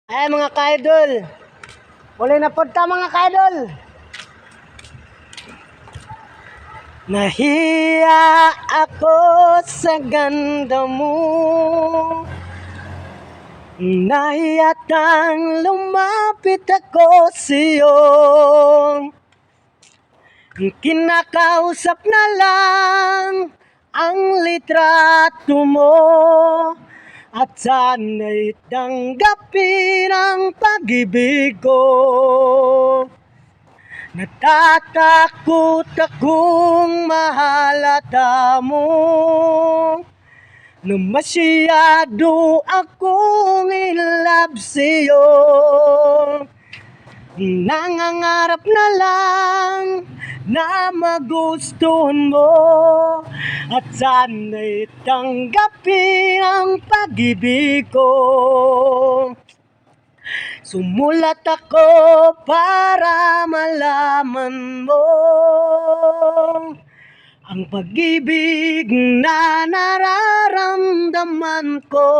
Ay mga ka-idol, muli na po ta mga ka-idol. Nahiya ako sa ganda mo, nahiyatang lumapit ako sa'yo. Kinakausap na lang ang litrato mo, at sana'y tanggapin ang pag-ibig ko. Natatakot akong mahalata mo na masyado akong in love sa'yo. Nangangarap na lang na magustuhan mo, at sana'y tanggapin ang pag-ibig ko. Sumulat ako para malaman mo ang pag-ibig na nararamdaman ko.